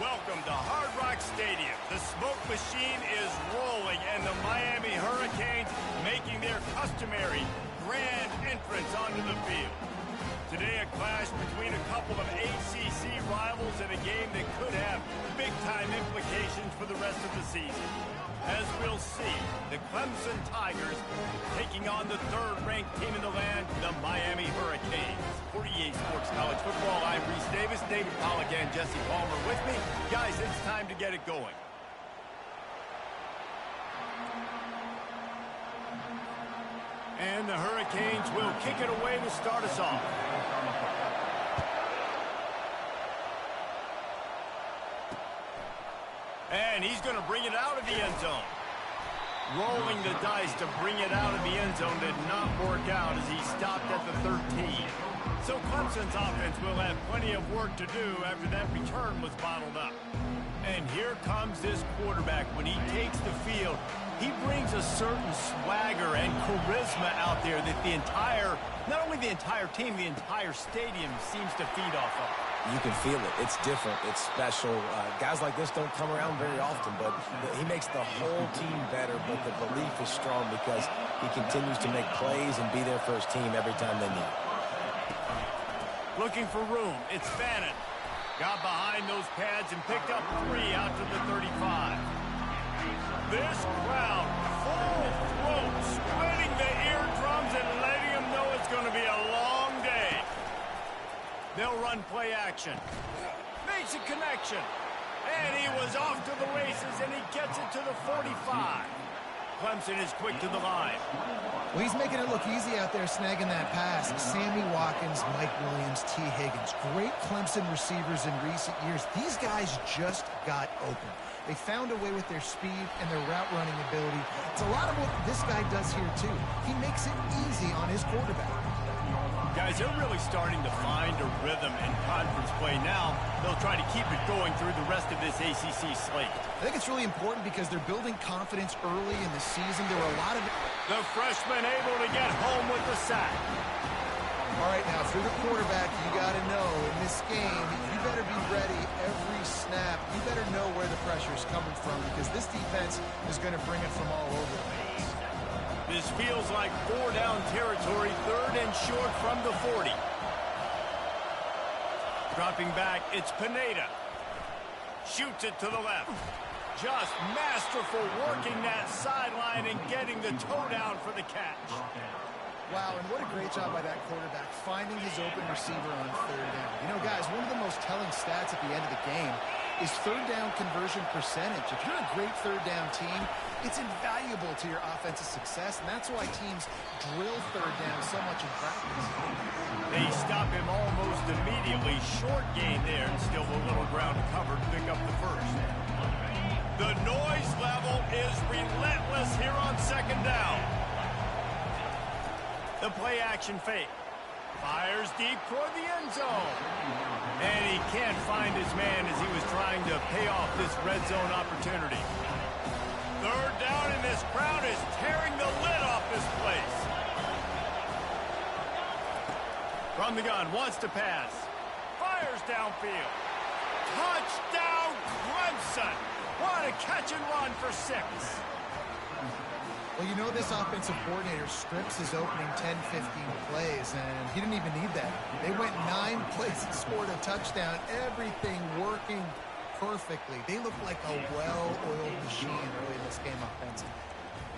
Welcome to Hard Rock Stadium. The smoke machine is rolling, and the Miami Hurricanes making their customary grand entrance onto the field. Today, a clash between a couple of ACC rivals in a game that could have big-time implications for the rest of the season. As we'll see, the Clemson Tigers taking on the third-ranked team in the land, the Miami Hurricanes. For EA Sports College Football, I'm Reese Davis, David Pollack, and Jesse Palmer with me. Guys, it's time to get it going. And the Hurricanes will kick it away to start us off. And he's going to bring it out of the end zone. Rolling the dice to bring it out of the end zone did not work out as he stopped at the 13. So Clemson's offense will have plenty of work to do after that return was bottled up. And here comes this quarterback. When he takes the field, he brings a certain swagger and charisma out there that not only the entire team, the entire stadium seems to feed off of. You can feel it. It's different. It's special. Guys like this don't come around very often, but he makes the whole team better, but the belief is strong because he continues to make plays and be there for his team every time they need. Looking for room. It's Bannon. Got behind those pads and picked up 3 out to the 35. This crowd, full throat, splitting the eardrums and letting them know it's going to be a long day. They'll run play action. Makes a connection. And he was off to the races, and he gets it to the 45. Clemson is quick to the line. Well, he's making it look easy out there snagging that pass. Sammy Watkins, Mike Williams, T. Higgins. Great Clemson receivers in recent years. These guys just got open. They found a way with their speed and their route running ability. It's a lot of what this guy does here, too. He makes it easy on his quarterback. Guys, they're really starting to find a rhythm in conference play now. They'll try to keep it going through the rest of this ACC slate. I think it's really important because they're building confidence early in the season. There were a lot of... The freshman able to get home with the sack. All right, now, if you're the quarterback, you got to know in this game, you better be ready every snap. You better know where the pressure is coming from because this defense is going to bring it from all over the place. This feels like 4-down territory, 3rd and short from the 40. Dropping back, it's Pineda. Shoots it to the left. Just masterful working that sideline and getting the toe down for the catch. Wow, and what a great job by that quarterback, finding his open receiver on 3rd down. You know, guys, one of the most telling stats at the end of the game is 3rd down conversion percentage. If you're a great 3rd down team, it's invaluable to your offensive success, and that's why teams drill 3rd down so much in practice. They stop him almost immediately. Short gain there, and still a little ground covered to pick up the first. The noise level is relentless here on 2nd down. The play action fake. Fires deep toward the end zone. And he can't find his man as he was trying to pay off this red zone opportunity. 3rd down, and this crowd is tearing the lid off this place. From the gun, wants to pass. Fires downfield. Touchdown, Clemson. What a catch and run for 6. Well, you know this offensive coordinator strips his opening 10, 15 plays, and he didn't even need that. They went 9 plays and scored a touchdown. Everything working perfectly. They look like a well-oiled machine early in this game offensively.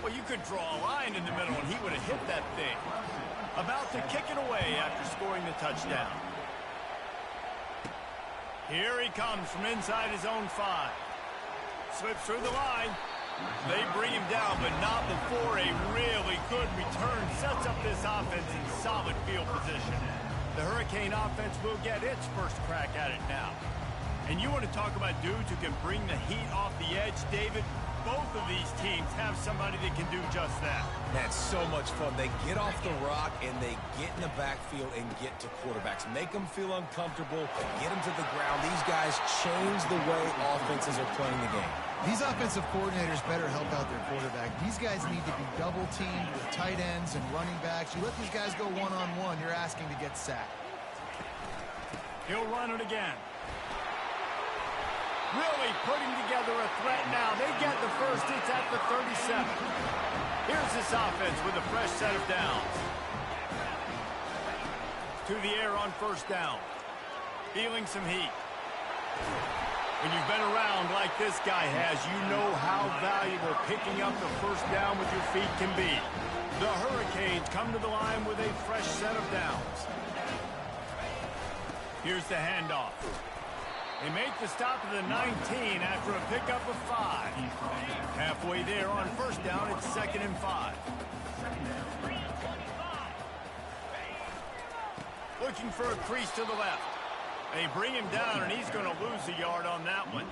Well, you could draw a line in the middle, and he would have hit that thing. About to kick it away after scoring the touchdown. Here he comes from inside his own 5. Slips through the line. They bring him down, but not before a really good return sets up this offense in solid field position. The Hurricane offense will get its first crack at it now. And you want to talk about dudes who can bring the heat off the edge, David? Both of these teams have somebody that can do just that. That's so much fun. They get off the rock and they get in the backfield and get to quarterbacks. Make them feel uncomfortable, get them to the ground. These guys change the way offenses are playing the game. These offensive coordinators better help out their quarterback. These guys need to be double-teamed with tight ends and running backs. You let these guys go one-on-one, you're asking to get sacked. He'll run it again. Really putting together a threat now. They get the first. It's at the 37. Here's this offense with a fresh set of downs. To the air on first down. Feeling some heat. When you've been around like this guy has, you know how valuable picking up the first down with your feet can be. The Hurricanes come to the line with a fresh set of downs. Here's the handoff. They make the stop at the 19 after a pickup of 5. Halfway there on first down, it's 2nd and 5. Looking for a crease to the left. They bring him down, and he's going to lose a yard on that one.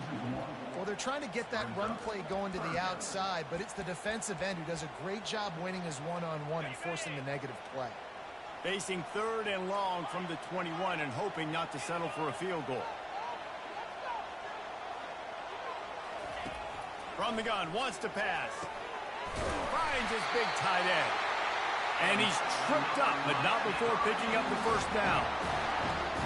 Well, they're trying to get that run play going to the outside, but it's the defensive end who does a great job winning his one-on-one and forcing the negative play. Facing 3rd and long from the 21 and hoping not to settle for a field goal. From the gun, wants to pass. Finds his big tight end. And he's tripped up, but not before picking up the first down.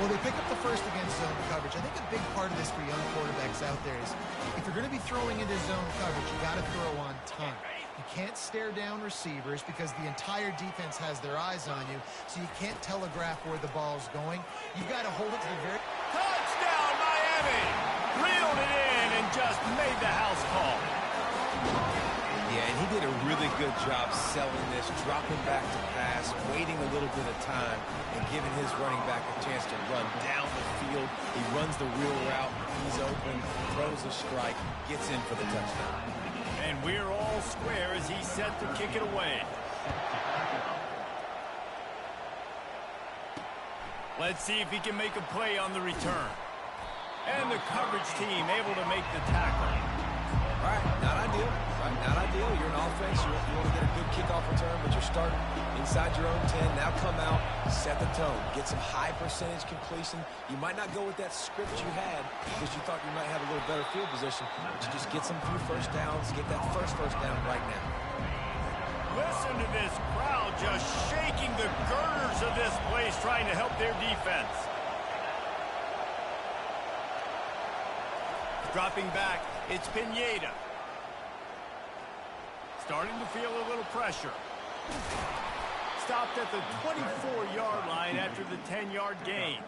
Well, they pick up the first against zone coverage. I think a big part of this for young quarterbacks out there is if you're going to be throwing into zone coverage, you got to throw on time. You can't stare down receivers because the entire defense has their eyes on you, so you can't telegraph where the ball's going. You've got to hold it to the very... Touchdown, Miami! Reeled it in and just made the house call. Yeah, and he did a really good job selling this, dropping back to pass, waiting a little bit of time, and giving his running back a chance to run down the field. He runs the wheel route. He's open, throws a strike, gets in for the touchdown. And we're all square as he's set to kick it away. Let's see if he can make a play on the return. And the coverage team able to make the tackle. All right, not ideal. Right, not ideal. You're an offense. You want to get a good kickoff return, but you're starting inside your own 10. Now come out, set the tone, get some high percentage completion. You might not go with that script you had because you thought you might have a little better field position, but you just get some few first downs, get that first down right now. Listen to this crowd just shaking the girders of this place, trying to help their defense. Dropping back, it's Pineda. Starting to feel a little pressure. Stopped at the 24-yard line after the 10-yard gain.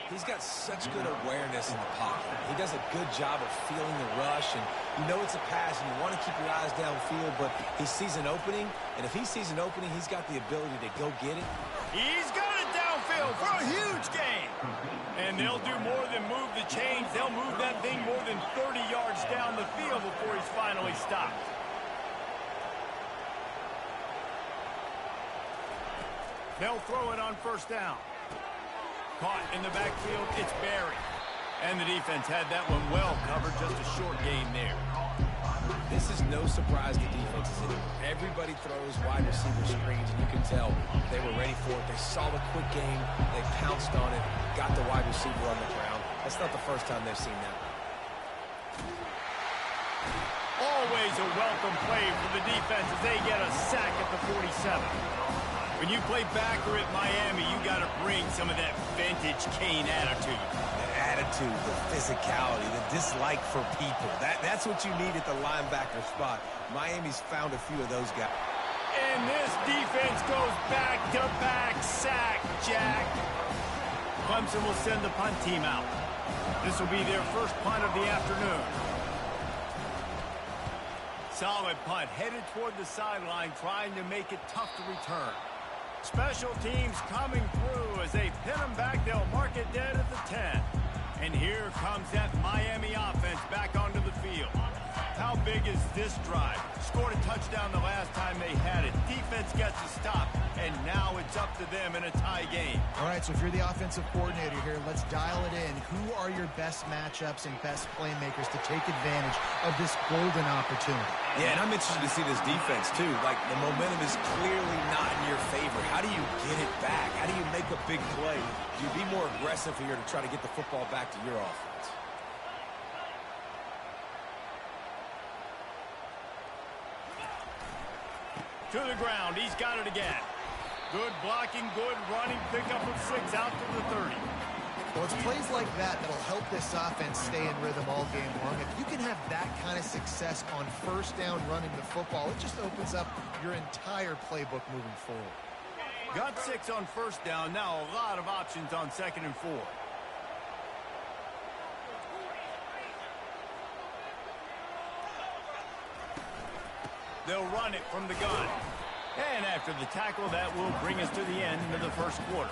He's got such good awareness in the pocket. He does a good job of feeling the rush, and you know it's a pass, and you want to keep your eyes downfield, but he sees an opening, and if he sees an opening, he's got the ability to go get it. He's got it downfield for a huge gain. And they'll do more than move the chains. They'll move that thing more than 30 yards down the field before he's finally stopped. They'll throw it on first down. Caught in the backfield, it's Barry. And the defense had that one well covered, just a short gain there. This is no surprise the defense is in it. Everybody throws wide receiver screens, and you can tell they were ready for it. They saw the quick game. They pounced on it, got the wide receiver on the ground. That's not the first time they've seen that. Always a welcome play for the defense as they get a sack at the 47. When you play backer at Miami, you got to bring some of that vintage Kane attitude. The attitude, the physicality, the dislike for people. That's what you need at the linebacker spot. Miami's found a few of those guys. And this defense goes back-to-back sack, Jack. Clemson will send the punt team out. This will be their first punt of the afternoon. Solid punt, headed toward the sideline, trying to make it tough to return. Special teams coming through as they pin them back. They'll mark it dead at the 10. And here comes that Miami offense back onto the field. How big is this drive? Scored a touchdown the last time they had it. Defense gets a stop, and now it's up to them in a tie game. All right, so if you're the offensive coordinator here, let's dial it in. Who are your best matchups and best playmakers to take advantage of this golden opportunity? Yeah, and I'm interested to see this defense, too. Like, the momentum is clearly not in your favor. How do you get it back? How do you make a big play? Do you be more aggressive here to try to get the football back to your offense? To the ground, he's got it again. Good blocking, good running, pickup of 6 out to the 30. Well, it's plays like that that'll help this offense stay in rhythm all game long. If you can have that kind of success on first down running the football, it just opens up your entire playbook moving forward. Got 6 on first down. Now a lot of options on 2nd and 4. They'll run it from the gun. And after the tackle, that will bring us to the end of the first quarter.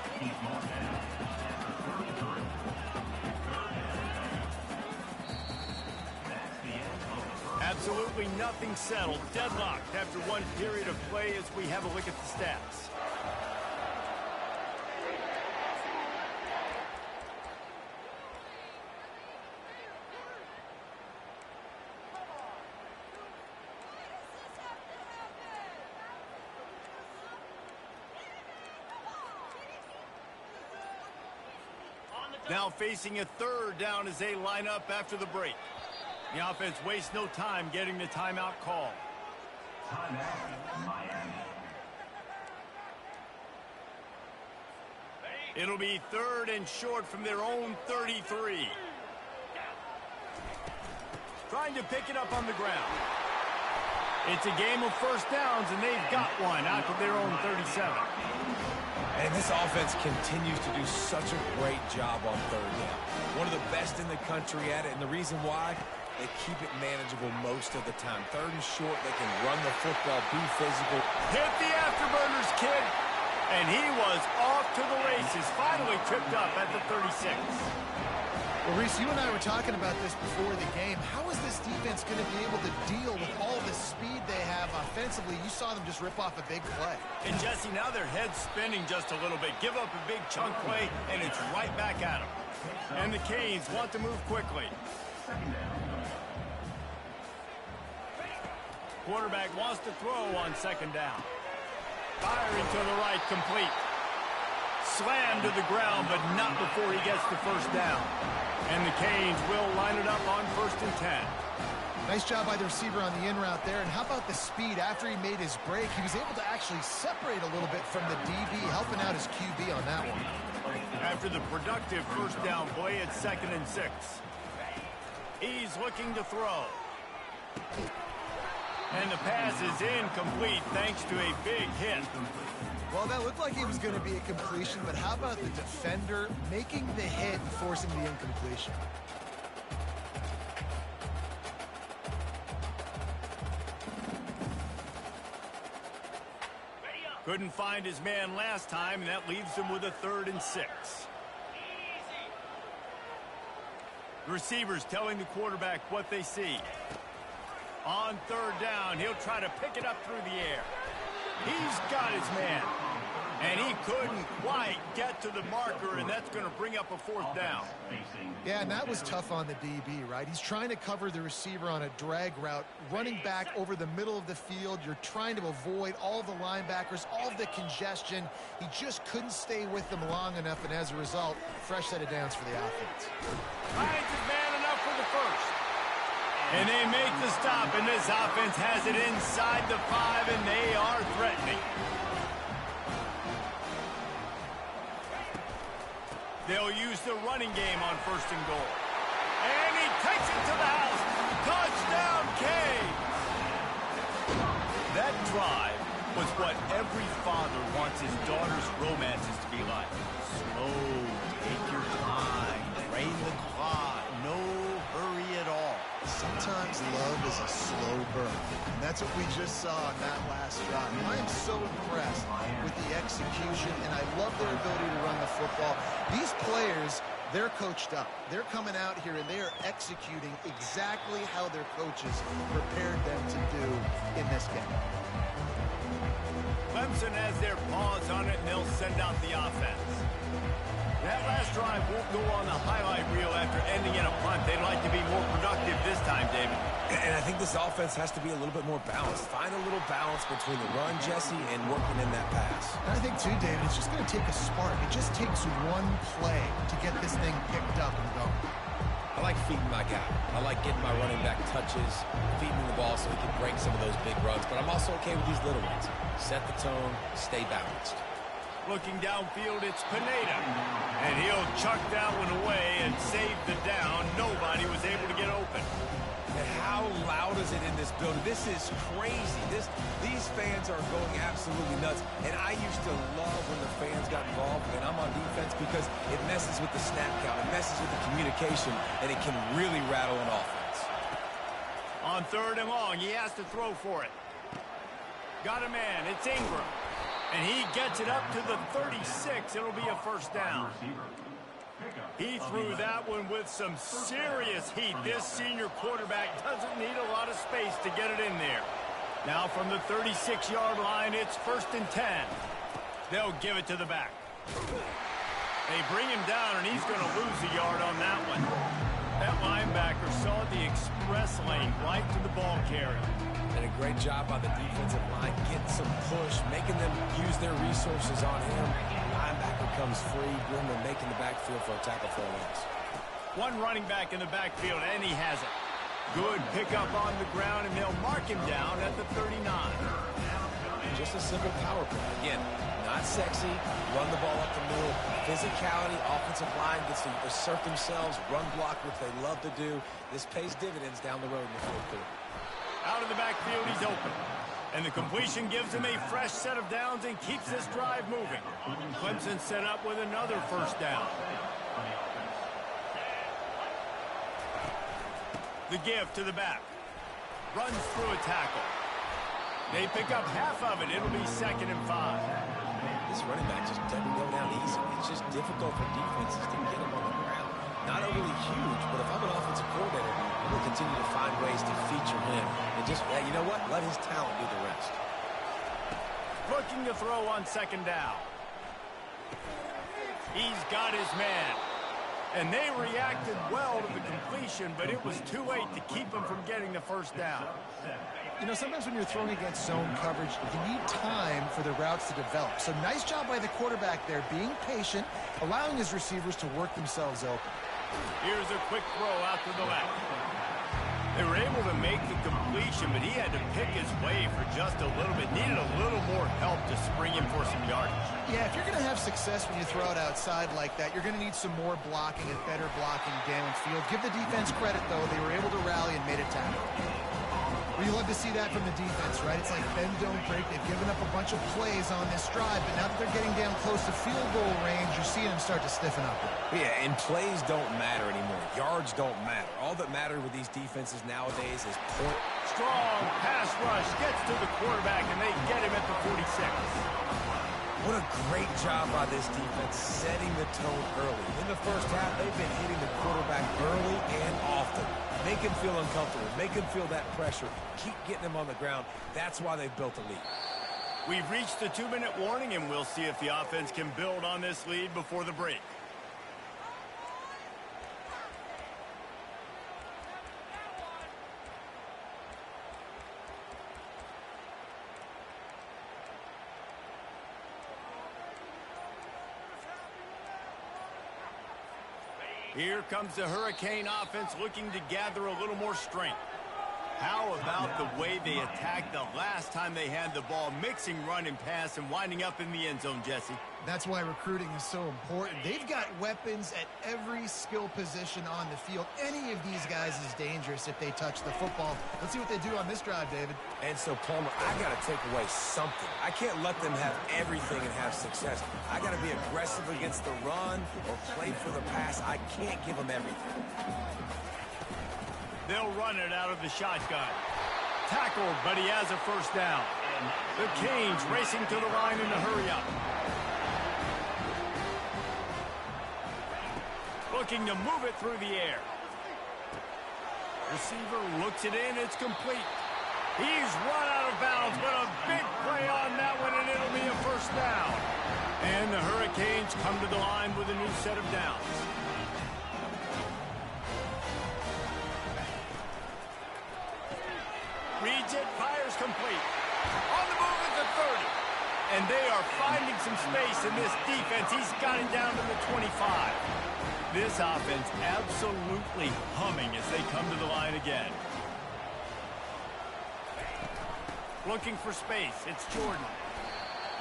Absolutely nothing settled. Deadlocked after one period of play as we have a look at the stats. Now facing a 3rd down as they line up after the break. The offense wastes no time getting the timeout call. Timeout, Miami. It'll be 3rd and short from their own 33. Trying to pick it up on the ground. It's a game of first downs, and they've got one out of their own 37. And this offense continues to do such a great job on 3rd down. One of the best in the country at it, and the reason why, they keep it manageable most of the time. 3rd and short, they can run the football, be physical. Hit the afterburners, kid. And he was off to the races, finally tripped up at the 36. Well, Reese, you and I were talking about this before the game. How is this defense going to be able to deal with all the speed they have offensively? You saw them just rip off a big play. And, Jesse, now their head's spinning just a little bit. Give up a big chunk play, and it's right back at them. And the Canes want to move quickly. Quarterback wants to throw on 2nd down. Firing to the right, complete. Slammed to the ground, but not before he gets the first down. And the Canes will line it up on 1st and 10. Nice job by the receiver on the in route there. And how about the speed after he made his break? He was able to actually separate a little bit from the DB, helping out his QB on that one. After the productive first down play, it's 2nd and 6. He's looking to throw. And the pass is incomplete thanks to a big hit. Well, that looked like it was going to be a completion, but how about the defender making the hit and forcing the incompletion? Couldn't find his man last time, and that leaves him with a 3rd and 6. The receivers telling the quarterback what they see. On 3rd down, he'll try to pick it up through the air. He's got his man. And he couldn't quite get to the marker, and that's going to bring up a 4th down. Yeah, and that was tough on the DB, right? He's trying to cover the receiver on a drag route, running back over the middle of the field. You're trying to avoid all the linebackers, all of the congestion. He just couldn't stay with them long enough, and as a result, fresh set of downs for the offense. Finds his man enough for the first. And they make the stop, and this offense has it inside the 5, and they are threatening. They'll use the running game on 1st and goal. And he takes it to the house. Touchdown, Canes! That drive was what every father wants his daughter's romances to be like. Slow, take your time, drain the clock, no hurry at all. Sometimes love is a slow burn, and that's what we just saw on that last drive. I am so impressed with the execution, and I love their ability to run the football. These players, they're coached up. They're coming out here, and they are executing exactly how their coaches prepared them to do in this game. Clemson has their paws on it, and they'll send out the offense. That last drive won't go on the highlight reel after ending in a punt. They'd like to be more productive this time, David. And I think this offense has to be a little bit more balanced. Find a little balance between the run, Jesse, and working in that pass. And I think, too, David, it's just going to take a spark. It just takes one play to get this thing picked up and going. I like feeding my guy. I like getting my running back touches, feeding him the ball so he can break some of those big runs. But I'm also okay with these little ones. Set the tone, stay balanced. Looking downfield, it's Pineda. And he'll chuck that one away and save the down. Nobody was able to get open. And how loud is it in this building? This is crazy. These fans are going absolutely nuts. And I used to love when the fans got involved, and I'm on defense, because it messes with the snap count. It messes with the communication, and it can really rattle an offense. On 3rd and long, he has to throw for it. Got a man. It's Ingram. And he gets it up to the 36. It'll be a first down. He threw that one with some serious heat. This senior quarterback doesn't need a lot of space to get it in there. Now from the 36-yard line, it's 1st and 10. They'll give it to the back. They bring him down, and he's going to lose a yard on that one. That linebacker saw the express lane right to the ball carrier. And a great job by the defensive line, getting some push, making them use their resources on him. Linebacker comes free, bring them, making the backfield for a tackle for a loss. One running back in the backfield, and he has it. Good pickup on the ground, and they'll mark him down at the 39. Just a simple power play. Again, not sexy, run the ball up the middle. Physicality, offensive line gets to assert themselves, run block, which they love to do. This pays dividends down the road in the 4th quarter. Out of the backfield, he's open. And the completion gives him a fresh set of downs and keeps this drive moving. Clemson set up with another first down. The give to the back. Runs through a tackle. They pick up half of it. It'll be 2nd and 5. This running back just doesn't go down easy. It's just difficult for defenses to get him on the ground. Not overly huge, but if I'm an offensive coordinator, I'm going to continue to find ways to feature him. And just, you know what? Let his talent do the rest. Looking to throw on 2nd down. He's got his man. And they reacted well to the completion, but it was too late to keep him from getting the first down. You know, sometimes when you're throwing against zone coverage, you need time for the routes to develop. So nice job by the quarterback there, being patient, allowing his receivers to work themselves open. Here's a quick throw out to the left. They were able to make the completion, but he had to pick his way for just a little bit. Needed a little more help to spring him for some yardage. Yeah, if you're going to have success when you throw it outside like that, you're going to need some more blocking and better blocking downfield. Give the defense credit, though. They were able to rally and made a tackle. Well, you love to see that from the defense, right? It's like bend, don't break. They've given up a bunch of plays on this drive, but now that they're getting down close to field goal range, you're seeing them start to stiffen up. Yeah, and plays don't matter anymore. Yards don't matter. All that matters with these defenses nowadays is point. Strong pass rush gets to the quarterback, and they get him at the 46. What a great job by this defense setting the tone early. In the first half, they've been hitting the quarterback early and often. Make him feel uncomfortable. Make him feel that pressure. Keep getting him on the ground. That's why they've built a lead. We've reached the 2-minute warning, and we'll see if the offense can build on this lead before the break. Here comes the Hurricane offense looking to gather a little more strength. How about the way they attacked the last time they had the ball, mixing run and pass and winding up in the end zone, Jesse? That's why recruiting is so important. They've got weapons at every skill position on the field. Any of these guys is dangerous if they touch the football. Let's see what they do on this drive, David. And so, Palmer, I got to take away something. I can't let them have everything and have success. I got to be aggressive against the run or play for the pass. I can't give them everything. They'll run it out of the shotgun. Tackled, but he has a first down. The Canes racing to the line in the hurry-up. Looking to move it through the air. Receiver looks it in. It's complete. He's run out of bounds, but a big play on that one, and it'll be a first down. And the Hurricanes come to the line with a new set of downs. Reads it, fires complete. On the move at the 30. And they are finding some space in this defense. He's got it down to the 25. This offense absolutely humming as they come to the line again. Looking for space. It's Jordan.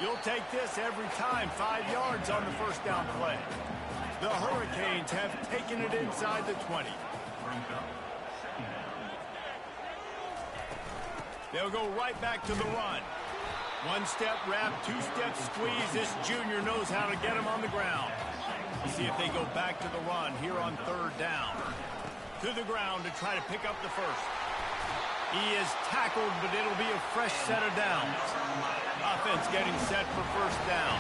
You'll take this every time. 5 yards on the first down play. The Hurricanes have taken it inside the 20. They'll go right back to the run. One-step wrap, two-step squeeze. This junior knows how to get him on the ground. See if they go back to the run here on third down. To the ground to try to pick up the first. He is tackled, but it'll be a fresh set of downs. Offense getting set for first down.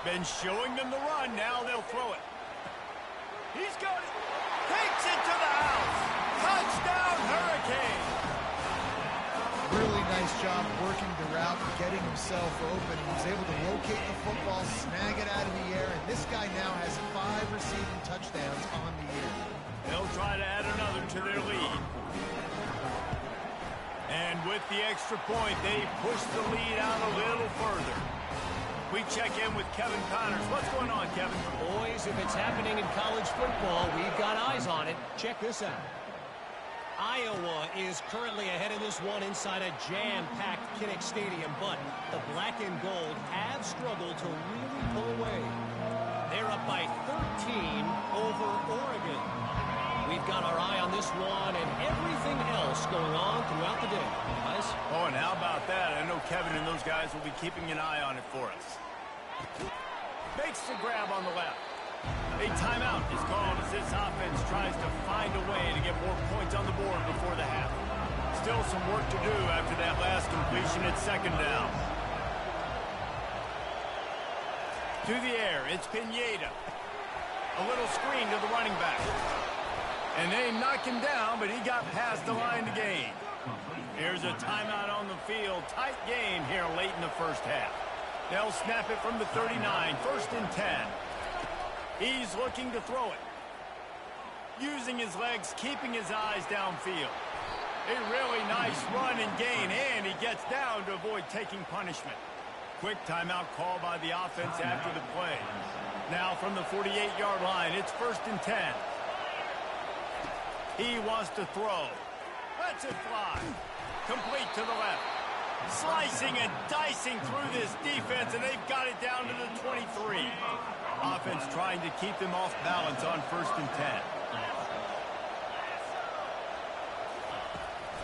Been showing them the run. Now they'll throw it. He's got it. Takes it to the house. Touchdown, Hurricane. Really nice job working the route and getting himself open. He was able to locate the football, snag it out of the air, and this guy now has 5 receiving touchdowns on the year. They'll try to add another to their lead. And with the extra point, they push the lead out a little further. We check in with Kevin Connors. What's going on, Kevin? Boys, if it's happening in college football, we've got eyes on it. Check this out. Iowa is currently ahead of this one inside a jam-packed Kinnick Stadium, but the black and gold have struggled to really pull away. They're up by 13 over Oregon. We've got our eye on this one and everything else going on throughout the day. Guys? Oh, and how about that? I know Kevin and those guys will be keeping an eye on it for us. Makes the grab on the left. A timeout is called as this offense tries to find a way to get more points on the board before the half. Still some work to do after that last completion at second down. To the air, it's Pineda. A little screen to the running back. And they knock him down, but he got past the line to gain. Here's a timeout on the field. Tight game here late in the first half. They'll snap it from the 39, 1st and 10. He's looking to throw it. Using his legs, keeping his eyes downfield. A really nice run and gain, and he gets down to avoid taking punishment. Quick timeout call by the offense after the play. Now from the 48-yard line, it's 1st and 10. He wants to throw. Lets it fly. Complete to the left. Slicing and dicing through this defense, and they've got it down to the 23. Offense trying to keep them off balance on 1st and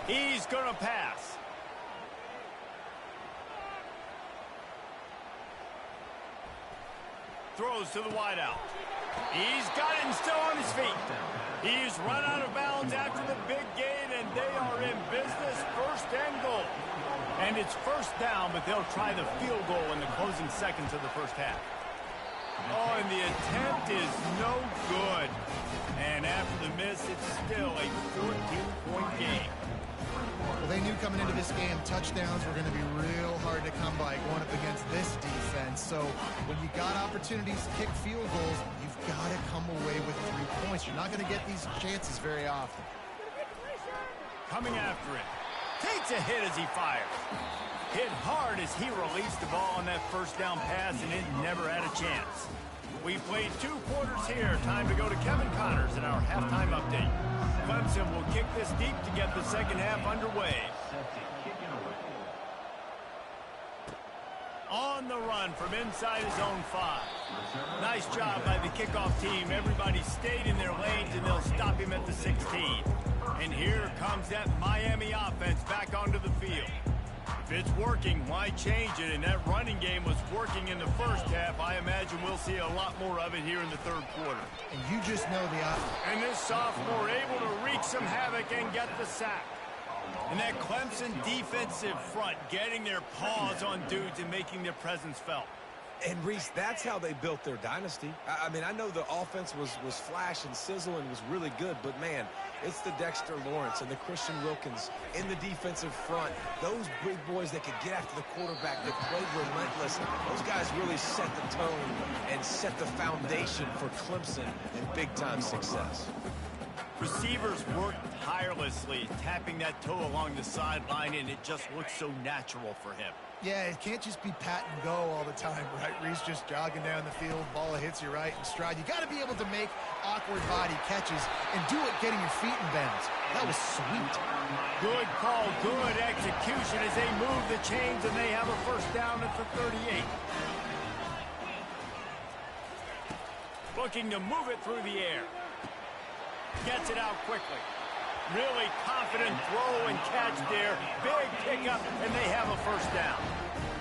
10. He's going to pass. Throws to the wideout. He's got it and still on his feet. He's run out of bounds after the big gain, and they are in business, 1st and goal. And it's 1st down, but they'll try the field goal in the closing seconds of the first half. Oh, and the attempt is no good. And after the miss, it's still a 14-point game. Well, they knew coming into this game touchdowns were going to be real hard to come by going up against this defense. So when you got opportunities to kick field goals, you've got to come away with 3 points. You're not going to get these chances very often. Coming after it. Takes a hit as he fires. Hit hard as he released the ball on that 1st down pass, and it never had a chance. We played 2 quarters here. Time to go to Kevin Connors in our halftime update. Clemson will kick this deep to get the second half underway. On the run from inside his own 5. Nice job by the kickoff team. Everybody stayed in their lanes, and they'll stop him at the 16. And here comes that Miami offense back onto the field. If it's working, why change it? And that running game was working in the first half. I imagine we'll see a lot more of it here in the 3rd quarter. And you just know the offense. And this sophomore able to wreak some havoc and get the sack. And that Clemson defensive front getting their paws on dudes and making their presence felt. And, Reese, that's how they built their dynasty. I mean, I know the offense was flash and sizzle and was really good, but, man, it's the Dexter Lawrence and the Christian Wilkins in the defensive front. Those big boys that could get after the quarterback, that played relentless. Those guys really set the tone and set the foundation for Clemson and big-time success. Receivers work tirelessly, tapping that toe along the sideline, and it just looks so natural for him. Yeah, it can't just be pat and go all the time, right? Reese just jogging down the field, ball hits you right in stride. You got to be able to make awkward body catches and do it getting your feet in bounds. That was sweet. Good call, good execution as they move the chains, and they have a first down at the 38. Looking to move it through the air. Gets it out quickly. Really confident throw and catch there. Big pickup, and they have a first down.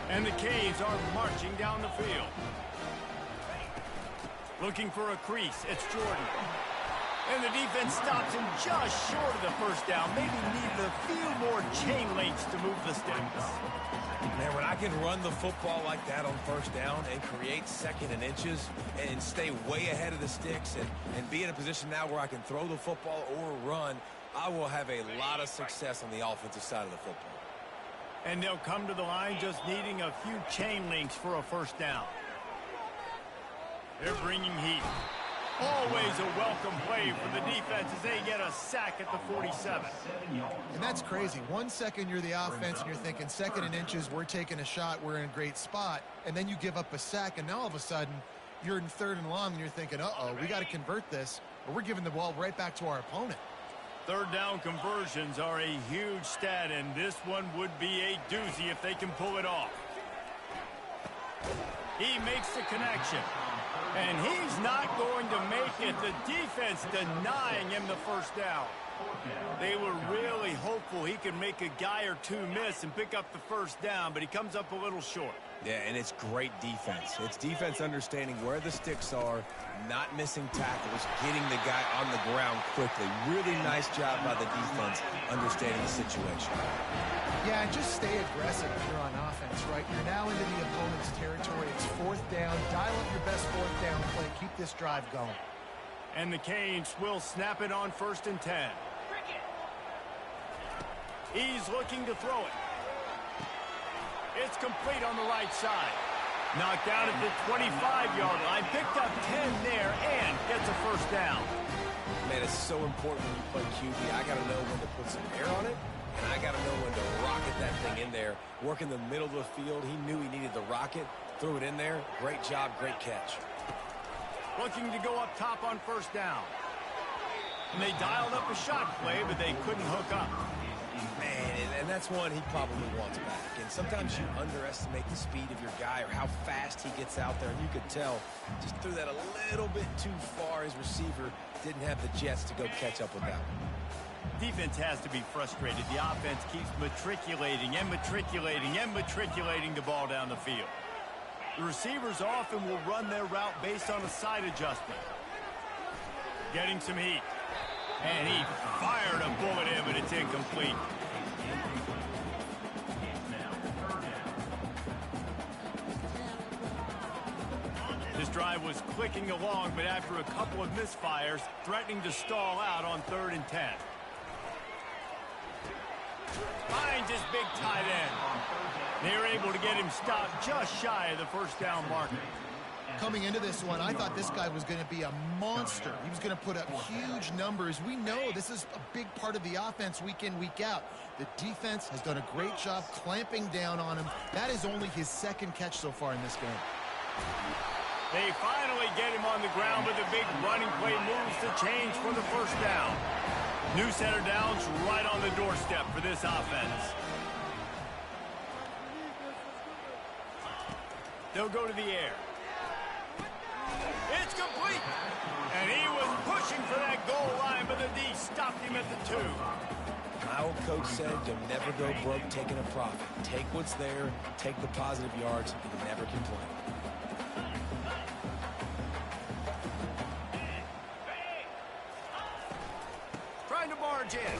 And the Canes are marching down the field. Looking for a crease. It's Jordan. And the defense stops him just short of the first down. Maybe need a few more chain links to move the sticks. Man, when I can run the football like that on first down and create second and inches and stay way ahead of the sticks and be in a position now where I can throw the football or run, I will have a lot of success on the offensive side of the football. And they'll come to the line just needing a few chain links for a first down. They're bringing heat. Always a welcome play for the defense as they get a sack at the 47. And that's crazy. 1 second you're the offense and you're thinking second and inches, we're taking a shot, we're in a great spot. And then you give up a sack, and now all of a sudden you're in third and long and you're thinking, uh-oh, we got to convert this, or we're giving the ball right back to our opponent. Third down conversions are a huge stat, and this one would be a doozy if they can pull it off. He makes the connection. And he's not going to make it. The defense denying him the first down. They were really hopeful he could make a guy or two miss and pick up the first down, but he comes up a little short. Yeah, and it's great defense. It's defense understanding where the sticks are, not missing tackles, getting the guy on the ground quickly. Really nice job by the defense understanding the situation. Yeah, and just stay aggressive if you're on offense, right? You're now into the opponent's territory. It's fourth down. Dial up your best fourth down play. Keep this drive going. And the Canes will snap it on 1st and 10. He's looking to throw it. It's complete on the right side. Knocked down at the 25-yard line. Picked up 10 there and gets a first down. Man, it's so important when you play QB. I got to know when to put some air on it, and I got to know when to rocket that thing in there. Work in the middle of the field. He knew he needed the rocket. Threw it in there. Great job, great catch. Looking to go up top on first down. And they dialed up a shot play, but they couldn't hook up. Man, and that's one he probably wants back. And sometimes you underestimate the speed of your guy or how fast he gets out there. And you could tell just threw that a little bit too far. His receiver didn't have the jets to go catch up with that one. Defense has to be frustrated. The offense keeps matriculating and matriculating and matriculating the ball down the field. The receivers often will run their route based on a side adjustment. Getting some heat. And he fired a bullet in, but it's incomplete. This drive was clicking along, but after a couple of misfires, threatening to stall out on 3rd and 10. Finds his big tight end. They're able to get him stopped just shy of the first down marker. Coming into this one, I thought this guy was going to be a monster. He was going to put up huge numbers. We know this is a big part of the offense week in, week out. The defense has done a great job clamping down on him. That is only his second catch so far in this game. They finally get him on the ground, but the big running play moves the chains for the first down. New center downs right on the doorstep for this offense. They'll go to the air. It's complete. And he was pushing for that goal line, but the D stopped him at the 2. My old coach said you'll never go broke taking a profit. Take what's there, take the positive yards, and never complain. Trying to barge in.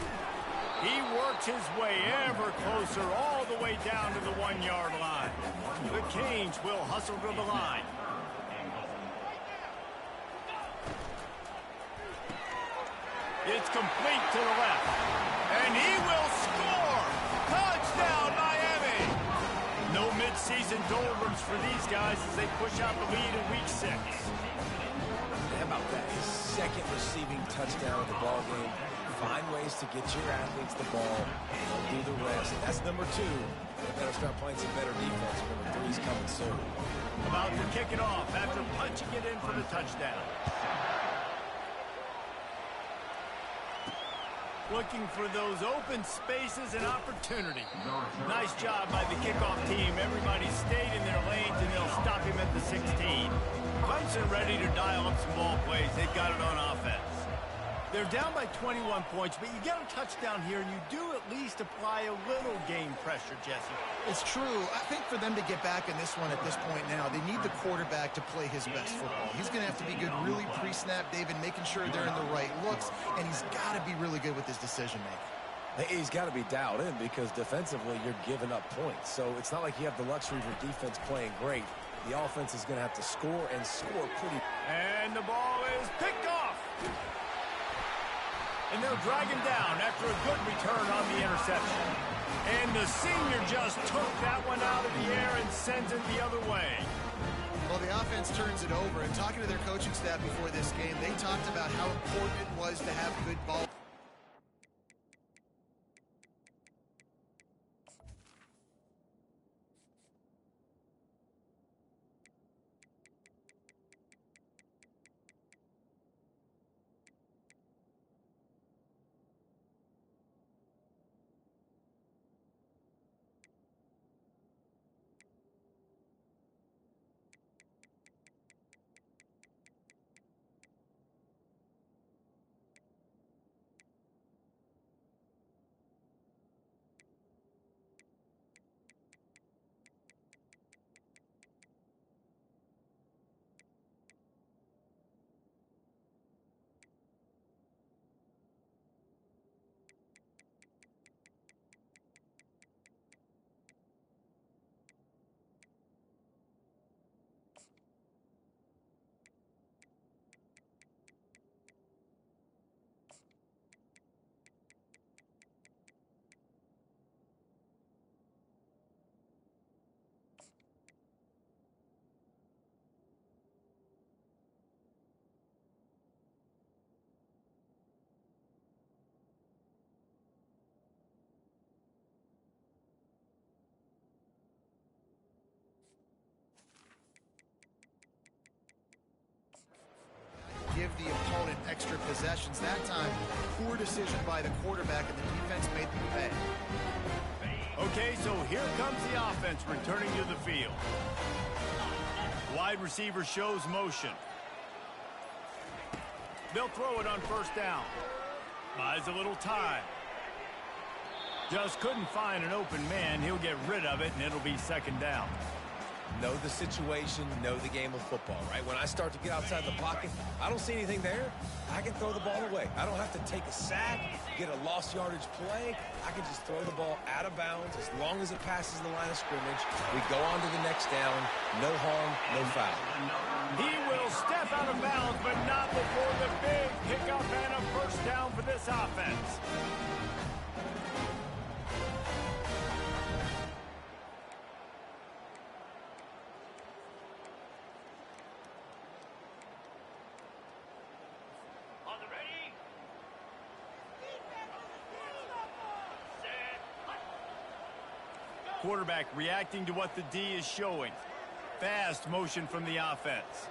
He works his way ever closer all the way down to the 1-yard line. The Canes will hustle to the line. It's complete to the left. And he will score! Touchdown, Miami! No midseason doldrums for these guys as they push out the lead in Week 6. They have about that? His second receiving touchdown of the ball game. Find ways to get your athletes the ball. Don't do the rest. That's number 2. They better start playing some better defense. Number 3's coming soon. About to kick it off after punching it in for the touchdown. Looking for those open spaces and opportunity. Nice job by the kickoff team. Everybody stayed in their lanes, and they'll stop him at the 16. Clemson ready to dial up some ball plays. They've got it on offense. They're down by 21 points, but you get a touchdown here, and you do at least apply a little game pressure, Jesse. It's true. I think for them to get back in this one at this point now, they need the quarterback to play his best football. He's going to have to be good really pre-snap, David, making sure they're in the right looks, and he's got to be really good with his decision-making. He's got to be dialed in because defensively you're giving up points. So it's not like you have the luxury of your defense playing great. The offense is going to have to score and score pretty. And the ball is picked off. And they'll drag him down after a good return on the interception. And the senior just took that one out of the air and sends it the other way. Well, the offense turns it over. And talking to their coaching staff before this game, they talked about how important it was to have good ball. Give the opponent extra possessions. That time, poor decision by the quarterback, and the defense made them pay. Okay, so here comes the offense returning to the field. Wide receiver shows motion. They'll throw it on first down. Buys a little time. Just couldn't find an open man. He'll get rid of it, and it'll be second down. Know the situation, know the game of football, right? When I start to get outside the pocket, I don't see anything there. I can throw the ball away. I don't have to take a sack, get a lost yardage play. I can just throw the ball out of bounds as long as it passes the line of scrimmage. We go on to the next down. No harm, no foul. He will step out of bounds, but not before the big pickup and a first down for this offense. Quarterback reacting to what the D is showing. Fast motion from the offense.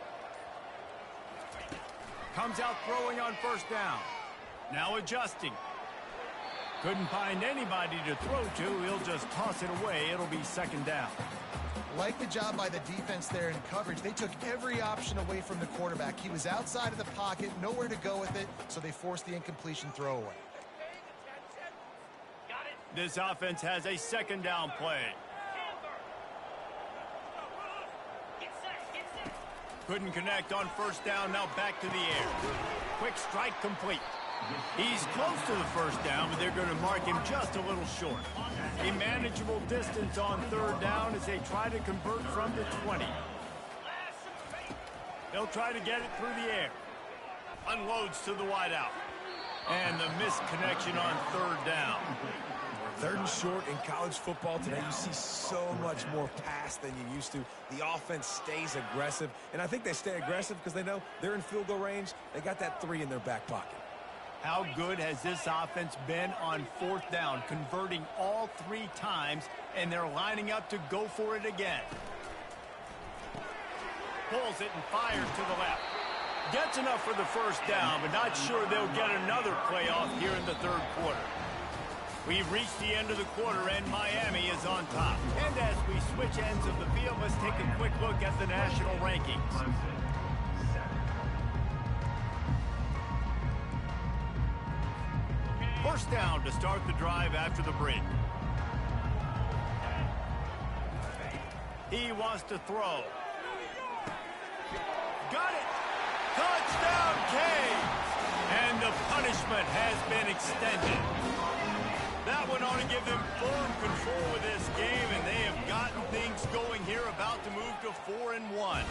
Comes out throwing on first down. Now adjusting. Couldn't find anybody to throw to. He'll just toss it away. It'll be second down. Like the job by the defense there in coverage. They took every option away from the quarterback. He was outside of the pocket, nowhere to go with it, so they forced the incompletion throwaway. This offense has a second down play. Couldn't connect on first down, now back to the air. Quick strike complete. He's close to the first down, but they're going to mark him just a little short. A manageable distance on third down as they try to convert from the 20. They'll try to get it through the air. Unloads to the wideout. And the missed connection on third down. 3rd and short in college football today, you see so much more pass than you used to. The offense stays aggressive, and I think they stay aggressive because they know they're in field goal range. They got that 3 in their back pocket. How good has this offense been on 4th down, converting all 3 times, and they're lining up to go for it again. Pulls it and fires to the left. Gets enough for the 1st down, but not sure they'll get another play off here in the 3rd quarter. We've reached the end of the quarter, and Miami is on top. And as we switch ends of the field, let's take a quick look at the national rankings. First down to start the drive after the break. He wants to throw. Got it! Touchdown, Canes! And the punishment has been extended. That went on to give them firm control of this game, and they have gotten things going here, about to move to 4-1.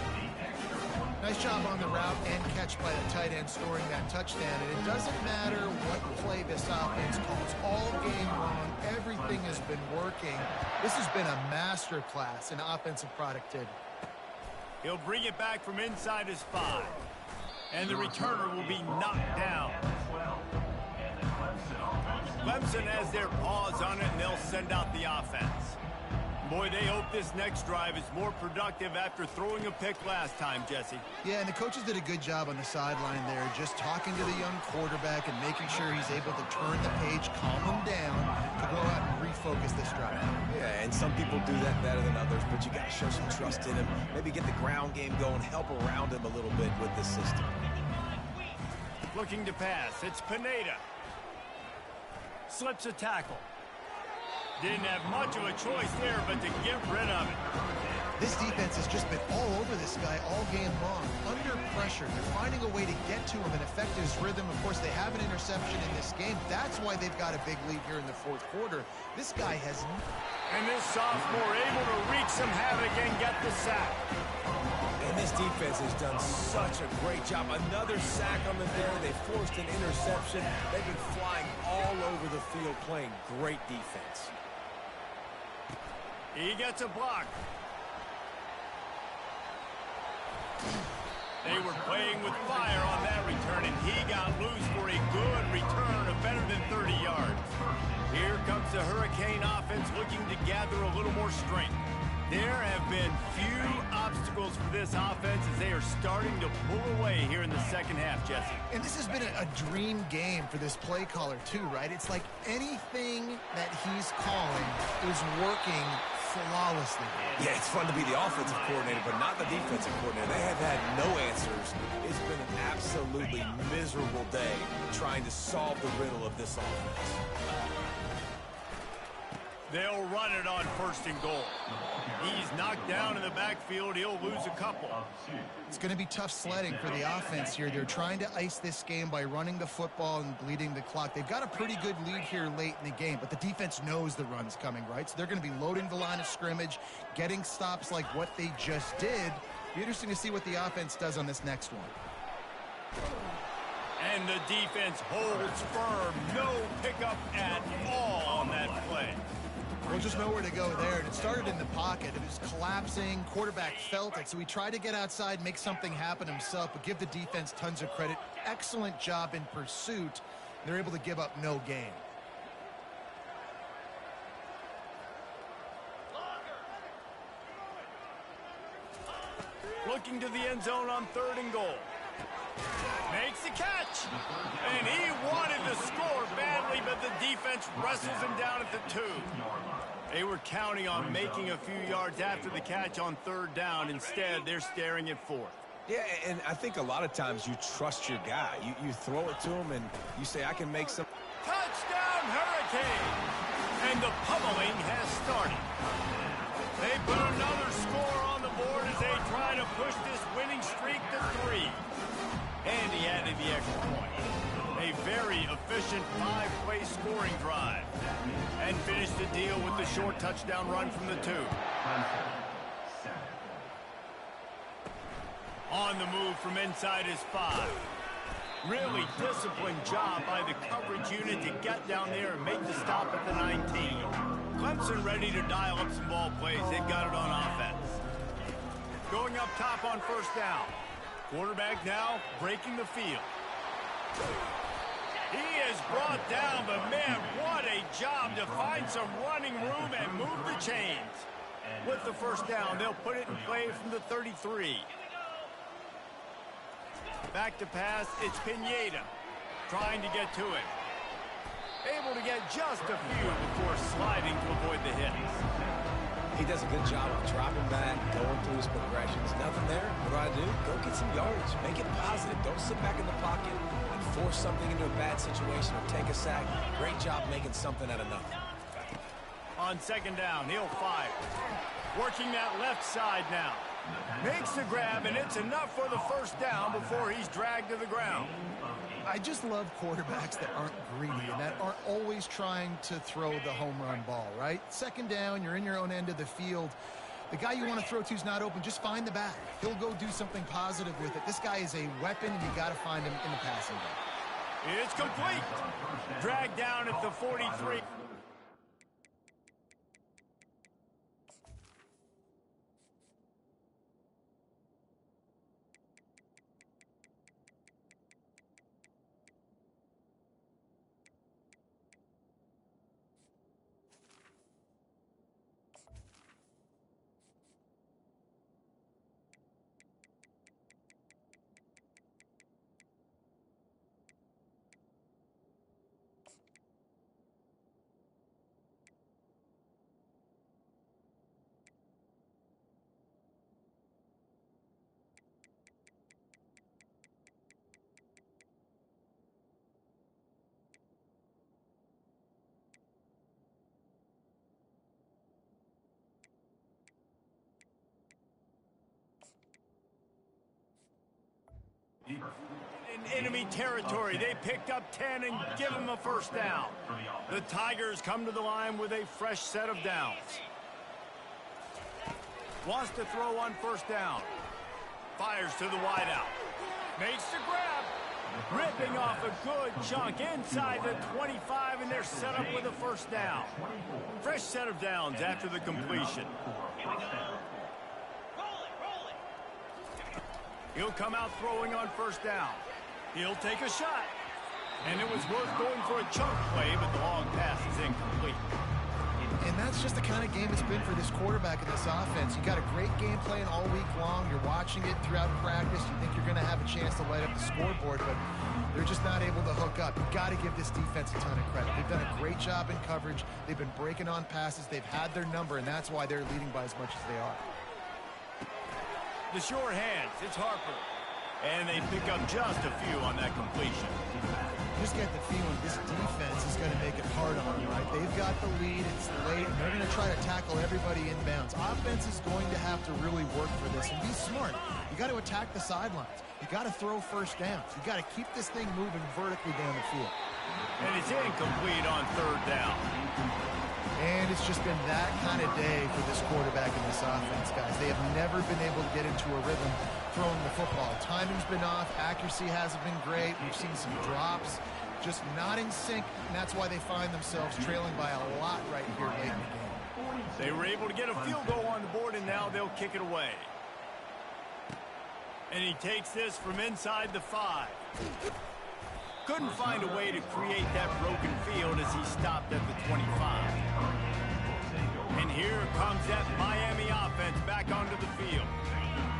Nice job on the route and catch by the tight end, scoring that touchdown. And it doesn't matter what play this offense calls. All game long, everything has been working. This has been a master class in offensive productivity. He'll bring it back from inside his 5. And the returner will be knocked down. Clemson has their paws on it, and they'll send out the offense. Boy, they hope this next drive is more productive after throwing a pick last time, Jesse. Yeah, and the coaches did a good job on the sideline there, just talking to the young quarterback and making sure he's able to turn the page, calm him down, to go out and refocus this drive. Yeah, and some people do that better than others, but you got to show some trust in him. Maybe get the ground game going, help around him a little bit with this system. Looking to pass, it's Pineda. Slips a tackle. Didn't have much of a choice there, but to get rid of it. This defense has just been all over this guy all game long. Under pressure, they're finding a way to get to him and affect his rhythm. Of course, they have an interception in this game. That's why they've got a big lead here in the 4th quarter. This guy has... And this sophomore able to wreak some havoc and get the sack. And this defense has done such a great job. Another sack on the day. They forced an interception. They've been flying all over the field, playing great defense. He gets a block. They were playing with fire on that return, and he got loose for a good return of better than 30 yards. Here comes the Hurricane offense looking to gather a little more strength. There have been few obstacles for this offense as they are starting to pull away here in the 2nd half, Jesse. And this has been a dream game for this play caller, too, right? It's like anything that he's calling is working flawlessly. Yeah, it's fun to be the offensive coordinator, but not the defensive coordinator. They have had no answers. It's been an absolutely miserable day trying to solve the riddle of this offense. They'll run it on 1st and goal. He's knocked down in the backfield. He'll lose a couple. It's going to be tough sledding for the offense here. They're trying to ice this game by running the football and bleeding the clock. They've got a pretty good lead here late in the game, but the defense knows the run's coming, right? So they're going to be loading the line of scrimmage, getting stops like what they just did. Be interesting to see what the offense does on this next one. And the defense holds firm. No pickup at all on that play. Well, just nowhere to go there. And it started in the pocket. It was collapsing. Quarterback felt it. So he tried to get outside, make something happen himself, but give the defense tons of credit. Excellent job in pursuit. They're able to give up no gain. Looking to the end zone on 3rd and goal. Makes the catch. And he wanted to score badly, but the defense wrestles him down at the 2. They were counting on making a few yards after the catch on 3rd down. Instead, they're staring at 4th. Yeah, and I think a lot of times you trust your guy. You throw it to him, and you say, I can make some... Touchdown, Hurricane! And the pummeling has started. They put another score on the board as they try to push this winning streak to 3. And he added the extra point. A very efficient 5-play scoring drive. And finished the deal with the short touchdown run from the 2. On the move from inside his 5. Really disciplined job by the coverage unit to get down there and make the stop at the 19. Clemson ready to dial up some ball plays. They've got it on offense. Going up top on first down. Quarterback now breaking the field. He is brought down, but man, what a job to find some running room and move the chains. With the first down, they'll put it in play from the 33. Back to pass, it's Pineda trying to get to it. Able to get just a few before sliding to avoid the hits. He does a good job of dropping back, going through his progressions. Nothing there. What do? Go get some yards. Make it positive. Don't sit back in the pocket and force something into a bad situation or take a sack. Great job making something out of nothing. On second down, he'll fire. Working that left side now. Makes the grab, and it's enough for the first down before he's dragged to the ground. I just love quarterbacks that aren't greedy and that aren't always trying to throw the home run ball, right? Second down, you're in your own end of the field. The guy you want to throw to is not open. Just find the back. He'll go do something positive with it. This guy is a weapon, and you got to find him in the passing game. It's complete. Dragged down at the 43. In enemy territory, they picked up 10 and give them a first down. The Tigers come to the line with a fresh set of downs. Wants to throw on first down. Fires to the wideout. Makes the grab. Ripping off a good chunk inside the 25, and they're set up with a first down. Fresh set of downs after the completion. He'll come out throwing on first down. He'll take a shot. And it was worth going for a chunk play, but the long pass is incomplete. And that's just the kind of game it's been for this quarterback in this offense. You got a great game plan all week long. You're watching it throughout practice. You think you're going to have a chance to light up the scoreboard, but they're just not able to hook up. You've got to give this defense a ton of credit. They've done a great job in coverage. They've been breaking on passes. They've had their number, and that's why they're leading by as much as they are. The sure hands, it's Harper. And they pick up just a few on that completion. Just get the feeling this defense is going to make it hard on them, right? They've got the lead, it's late, and they're going to try to tackle everybody inbounds. Offense is going to have to really work for this and be smart. You got to attack the sidelines. You got to throw first downs. You got to keep this thing moving vertically down the field. And it's incomplete on third down. And it's just been that kind of day for this quarterback and this offense, guys. They have never been able to get into a rhythm throwing the football. Timing's been off. Accuracy hasn't been great. We've seen some drops, just not in sync, and that's why they find themselves trailing by a lot right here late in the game. They were able to get a field goal on the board, and now they'll kick it away. And he takes this from inside the 5. Couldn't find a way to create that broken field as he stopped at the 25. And here comes that Miami offense back onto the field.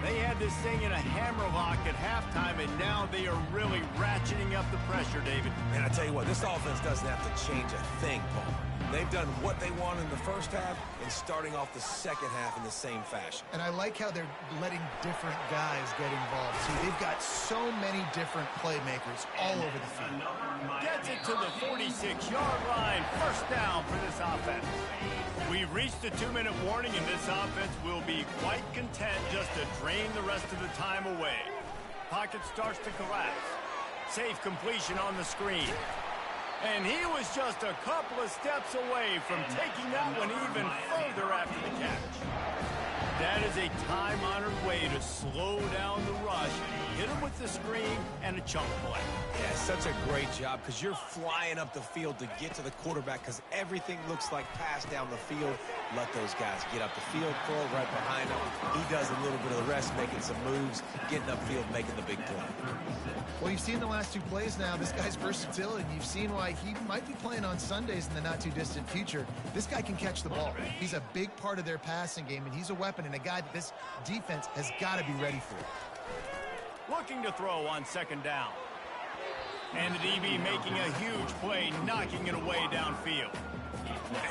They had this thing in a hammerlock at halftime, and now they are really ratcheting up the pressure, David. And I tell you what, this offense doesn't have to change a thing, Paul. They've done what they want in the first half and starting off the second half in the same fashion. And I like how they're letting different guys get involved. See, they've got so many different playmakers all over the field. Gets it to the 46-yard line. First down for this offense. We've reached the 2-minute warning, and this offense will be quite content just to drain the rest of the time away. Pocket starts to collapse. Safe completion on the screen. And he was just a couple of steps away from taking that one even further after the catch. That is is a time-honored way to slow down the rush, hit them with the screen, and a chunk play. Yeah, such a great job because you're flying up the field to get to the quarterback because everything looks like pass down the field. Let those guys get up the field, throw it right behind him. He does a little bit of the rest, making some moves, getting upfield, making the big play. Well, you've seen the last 2 plays now. This guy's versatility. You've seen why he might be playing on Sundays in the not-too-distant future. This guy can catch the ball. He's a big part of their passing game, and he's a weapon and a guy that this defense has got to be ready for. Looking to throw on second down. And the DB making a huge play, knocking it away downfield.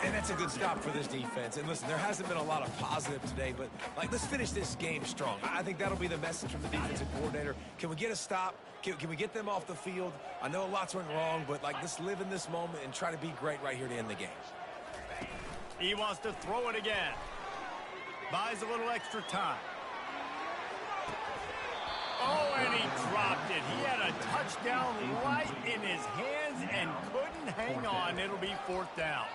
And that's a good stop for this defense. And listen, there hasn't been a lot of positive today, but let's finish this game strong. I think that'll be the message from the defensive coordinator. Can we get a stop? Can we get them off the field? I know lots went wrong, but let's live in this moment and try to be great right here to end the game. He wants to throw it again. Buys a little extra time. Oh, and he dropped it. He had a touchdown right in his hands and couldn't hang on. It'll be 4th down.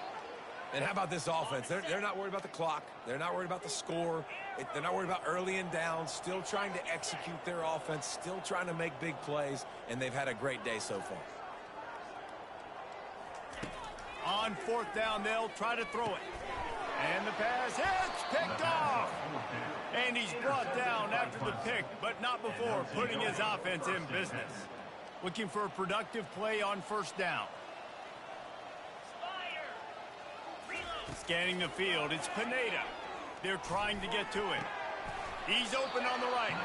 And how about this offense? They're not worried about the clock. They're not worried about the score. They're not worried about early and down. Still trying to execute their offense. Still trying to make big plays. And they've had a great day so far. On 4th down, they'll try to throw it. And the pass hits, picked off. And he's brought down after the pick, but not before putting his offense in business. Looking for a productive play on 1st down. Scanning the field, it's Pineda. They're trying to get to it. He's open on the right.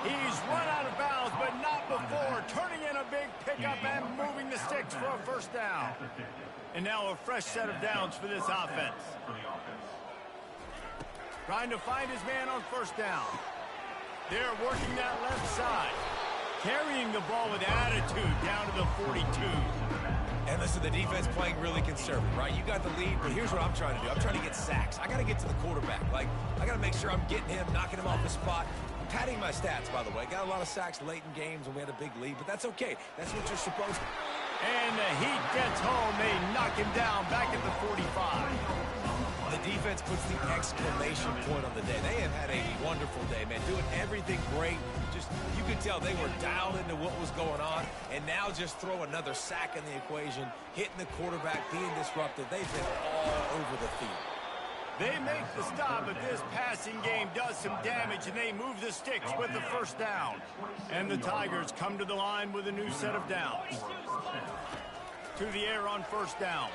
He's run out of bounds, but not before turning in a big pickup and moving the sticks for a 1st down. And now a fresh set of downs for this offense. Trying to find his man on 1st down. They're working that left side. Carrying the ball with attitude down to the 42. And listen, the defense playing really conservative, right? You got the lead, but here's what I'm trying to do. I'm trying to get sacks. I got to get to the quarterback. I got to make sure I'm getting him, knocking him off the spot. Padding my stats, by the way. Got a lot of sacks late in games when we had a big lead, but that's okay. That's what you're supposed to. And the heat gets home. They knock him down back at the 45. The defense puts the exclamation point on the day. They have had a wonderful day, man. Doing everything great. Just, you could tell they were dialed into what was going on. And now just throw another sack in the equation. Hitting the quarterback, being disruptive. They've been all over the field. They make the stop, but this passing game does some damage, and they move the sticks with the 1st down. And the Tigers come to the line with a new set of downs. To the air on 1st down.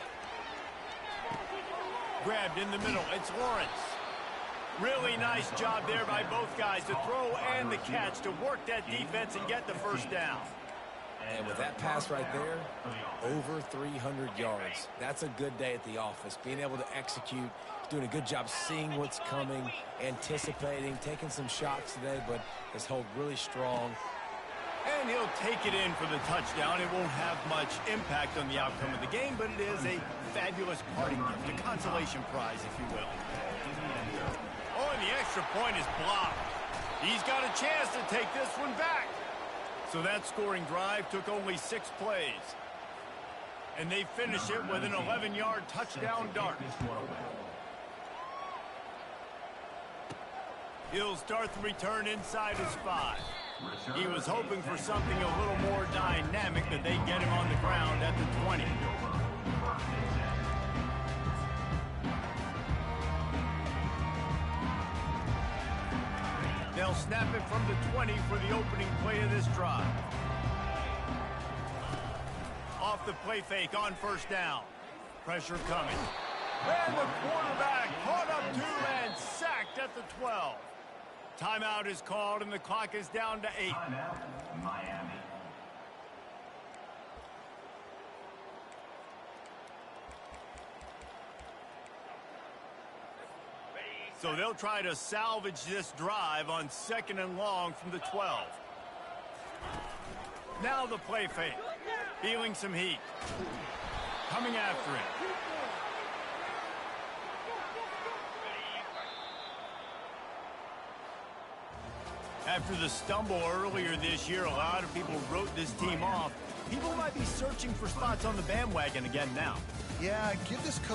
Grabbed in the middle. It's Lawrence. Really nice job there by both guys to throw and the catch to work that defense and get the 1st down. And with that pass right there, over 300 yards. That's a good day at the office. Being able to execute, doing a good job seeing what's coming, anticipating, taking some shots today, but has held really strong. And he'll take it in for the touchdown. It won't have much impact on the outcome of the game, but it is a fabulous parting gift, a consolation prize, if you will. Oh, and the extra point is blocked. He's got a chance to take this one back. So that scoring drive took only 6 plays. And they finish it with an 11-yard touchdown dart. He'll start the return inside his 5. He was hoping for something a little more dynamic, but they get him on the ground at the 20. They'll snap it from the 20 for the opening play of this drive. Off the play fake on 1st down. Pressure coming. And the quarterback caught up to and sacked at the 12. Timeout is called, and the clock is down to 8. Miami. So they'll try to salvage this drive on 2nd and long from the 12. Now the play fake. Feeling some heat. Coming after him. After the stumble earlier this year, a lot of people wrote this team off. People might be searching for spots on the bandwagon again now. Yeah, give this coach